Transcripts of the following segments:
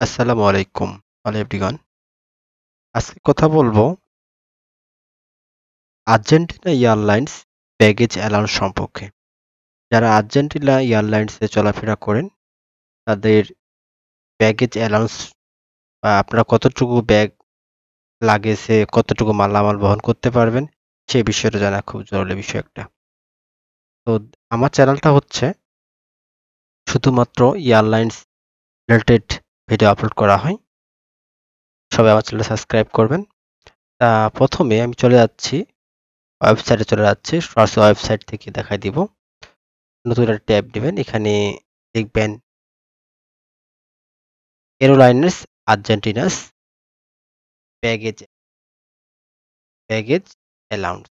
আসসালামু আলাইকুম hello everyone. আজকে কথা বলবো আর্জেন্টিনা এয়ারলাইন্স ব্যাগেজ অ্যালাউন্স সম্পর্কে। যারা আর্জেন্টিনা এয়ারলাইন্সে চলাফেরা করেন তাদের ব্যাগেজ অ্যালাউন্স বা আপনারা কতটুকু ব্যাগ লাগেজে কতটুকু মালামাল বহন করতে পারবেন সেই বিষয়টা জানা খুব জরুরি বিষয় একটা। তো আমার চ্যানেলটা হচ্ছে শুধুমাত্র এয়ারলাইন্স রিলেটেড ভিডিও আপলোড করা হয়। সবাই আমার চ্যানেলটা সাবস্ক্রাইব করবেন। প্রথমে আমি ওয়েবসাইটে চলে যাচ্ছি। সরাসরি ওয়েবসাইট থেকে দেখাই দিব। নতুন একটা ট্যাব দিবেন। এখানে লিখবেন এরোলাইনস আর্জেন্টিনাস ব্যাগেজ ব্যাগেজ অ্যালাউন্স।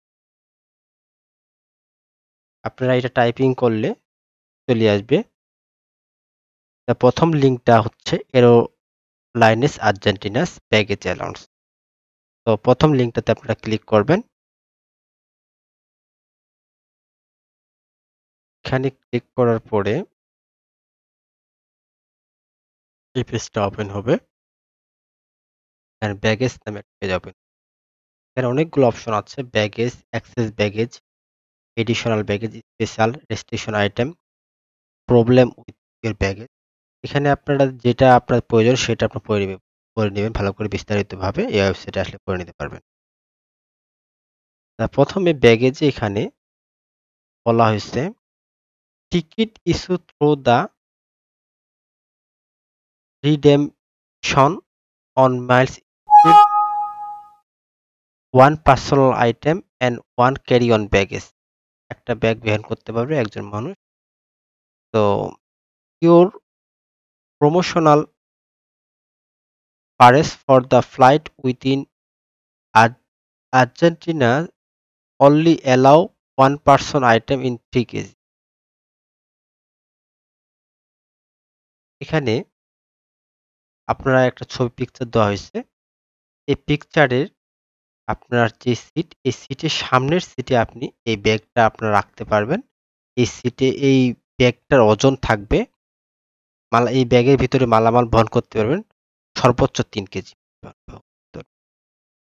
আপনারা এটা টাইপিং করলে চলে আসবে। প্রথম লিঙ্কটা হচ্ছে এরোলাইনস আর্জেন্টিনাস ব্যাগেজ অ্যালাউন্স। তো প্রথম লিঙ্কটাতে আপনারা ক্লিক করবেন। এখানে ক্লিক করার পরে এই পেজটা ওপেন হবে। এখানে ব্যাগেজ নামে একটা পেজ ওপেন। এখানে অনেকগুলো অপশন আছে। Baggage, access baggage, additional baggage, special, restriction item, problem with your baggage. এখানে আপনারা যেটা আপনার প্রয়োজন সেটা আপনি পড়ে নেবেন ভালো করে বিস্তারিতভাবে এই ওয়েবসাইটে আসলে পড়ে নিতে পারবেন। প্রথমে ব্যাগেজে এখানে বলা হয়েছে ticket issue through the redemption on miles one personal item and one carry on baggage. একটা ব্যাগ বহন করতে পারবে একজন মানুষ। তো your promotional fares for the flight within Argentina only allow one person item in 3 KG. এখানে আপনারা একটা ছবি পিকচার দেওয়া হয়েছে। এই পিকচারের আপনার যে সিট, এই সিটের সামনের সিটে আপনি এই ব্যাগটা আপনারা রাখতে পারবেন। এই সিটে এই ব্যাগটার ওজন থাকবে এই ব্যাগের ভিতরে মালামাল বহন করতে পারবেন সর্বোচ্চ ৩ কেজি।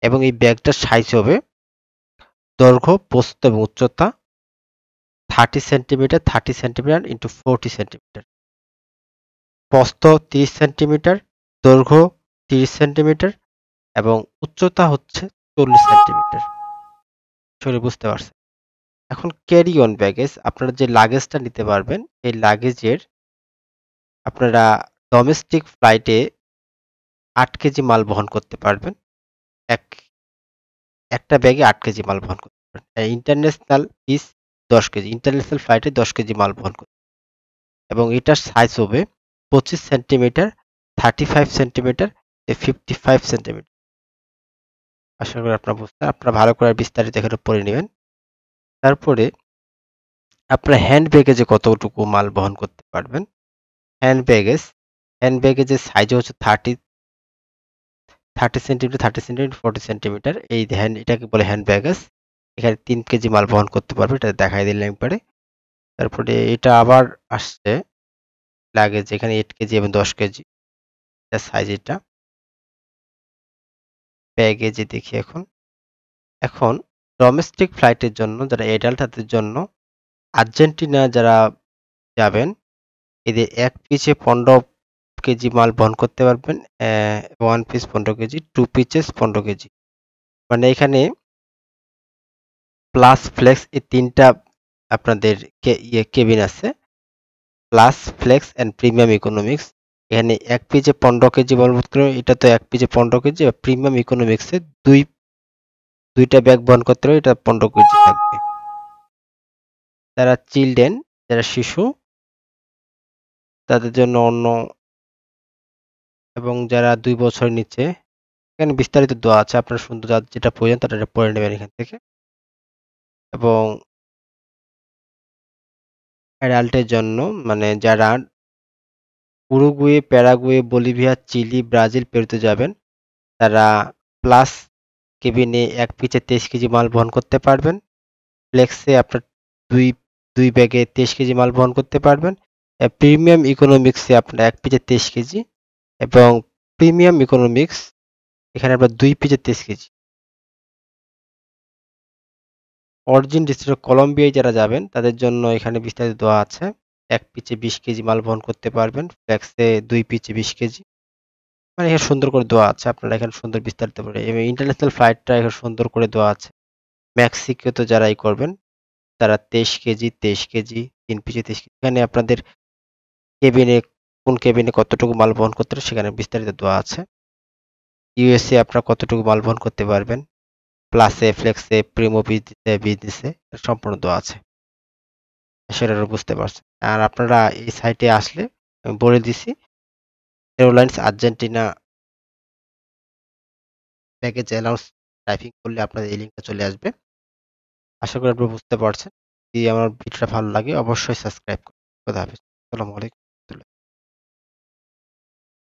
এবং এই ব্যাগটার সাইজ হবে দৈর্ঘ্য, প্রস্থ এবং উচ্চতা 30 সেন্টিমিটার, 30 সেন্টিমিটার ইন্টু 40 সেন্টিমিটার। প্রস্থ 30 সেন্টিমিটার, দৈর্ঘ্য 30 সেন্টিমিটার এবং উচ্চতা হচ্ছে 40 সেন্টিমিটার। আসলে বুঝতে পারছেন। এখন ক্যারি অন ব্যাগেজ আপনারা যে লাগেজটা নিতে পারবেন, এই লাগেজের আপনারা ডোমেস্টিক ফ্লাইটে ৮ কেজি মাল বহন করতে পারবেন। এক একটা ব্যাগে ৮ কেজি মাল বহন করতে পারবেন। International piece ১০ KG. ইন্টারন্যাশনাল ফ্লাইটে ১০ কেজি মাল বহন করতে এবং এটার সাইজ হবে ২৫ সেন্টিমিটার, 35 সেন্টিমিটার, 55 সেন্টিমিটার। আশা করি আপনারা বুঝছেন। আপনারা ভালো করে বিস্তারিত এখানে পড়ে নিবেন। তারপরে আপনার হ্যান্ড ব্যাগেজে কতটুকু মাল বহন করতে পারবেন। হ্যান্ড ব্যাগেজের সাইজ হচ্ছে 30 সেন্টিমিটার, 30 সেন্টিমিটার, 40 সেন্টিমিটার। এটাকে বলে হ্যান্ড ব্যাগেজ। এখানে ৩ কেজি মাল বহন করতে পারবে। এটা দেখাই দিলাম একবারে। তারপরে এটা আবার আসছে লাগেজ এখানে ৮ কেজি এবং ১০ কেজি। এটার সাইজ এটা। ব্যাগেজে দেখি এখন ডোমেস্টিক ফ্লাইটের জন্য যারা এডাল্ট তাদের জন্য আর্জেন্টিনা যারা যাবেন এদের ১ পিচে ১৫ কেজি মাল বহন করতে পারবেন। 1 পিস ১৫ কেজি, 2 পিচেস ১৫ কেজি। মানে এখানে প্লাস ফ্লেক্স এই ৩ টা আপনাদের কেবিন আছে। Plus flex and premium economics. এখানে ১ পিচে ১৫ কেজি বহন করতে পারবেন। এটা তো ১ পিচে ১৫ কেজি। প্রিমিয়াম ইকোনমিক্সে ২ টা ব্যাগ বহন করতে পারবে। এটা ১৫ কেজি থাকবে। যারা চিলড্রেন, যারা শিশু তাদের জন্য অন্য এবং যারা ২ বছরের নিচে এখানে বিস্তারিত দেওয়া আছে। আপনার সুন্দর যেটা প্রয়োজন তারা এটা পড়ে নেবেন এখান থেকে। এবং অ্যাডাল্টের জন্য মানে যারা Uruguay, Paraguay, Bolivia, Chile, Brazil, পেরুতে যাবেন তারা প্লাস কেবিনে ১ পিচে ২৩ কেজি মাল বহন করতে পারবেন। ফ্লেক্সে আপনার ২ ব্যাগে ২৩ কেজি মাল বহন করতে পারবেন। প্রিমিয়াম ইকোনমিক্সে আপনার ১ পিচে ২৩ কেজি এবং প্রিমিয়াম ইকোনমিক্স এখানে আপনার 2 পিচে 23 কেজি। অরিজিন ডিস্ট্রিক্ট কলম্বিয়ায় যারা যাবেন তাদের জন্য এখানে বিস্তারিত দেওয়া আছে। 1 পিচে 20 কেজি মাল বহন করতে পারবেন। ফ্লেক্সে 2 পিচে 20 কেজি। মানে এখানে সুন্দর করে দেওয়া আছে। আপনারা এখানে সুন্দর বিস্তারিত করে এবং ইন্টারন্যাশনাল ফ্লাইটটা এখানে সুন্দর করে দেওয়া আছে। মেক্সিকোতে যারাই করবেন তারা 23 কেজি, 23 কেজি, 3 পিচে 23 কেজি। এখানে আপনাদের কেবিনে কোন কেবিনে কতটুকু মাল বহন করতে হবে সেখানে বিস্তারিত দেওয়া আছে। ইউএসএ আপনারা কতটুকু মাল বহন করতে পারবেন। প্লাসে, ফ্লেক্সে, প্রিমো বিজনেসে সম্পূর্ণ দেওয়া আছে। সেটা বুঝতে পারছেন। আর আপনারা এই সাইটে আসলে আমি বলে দিছি airlines Argentina package allowance typing করলে আপনাদের এই লিঙ্কটা চলে আসবে। আশা করি আপনারা বুঝতে পারছেন। যদি আমার ভিডিওটা ভালো লাগে অবশ্যই সাবস্ক্রাইব করুন। খোদা হাফেজ। আসসালামু আলাইকুম।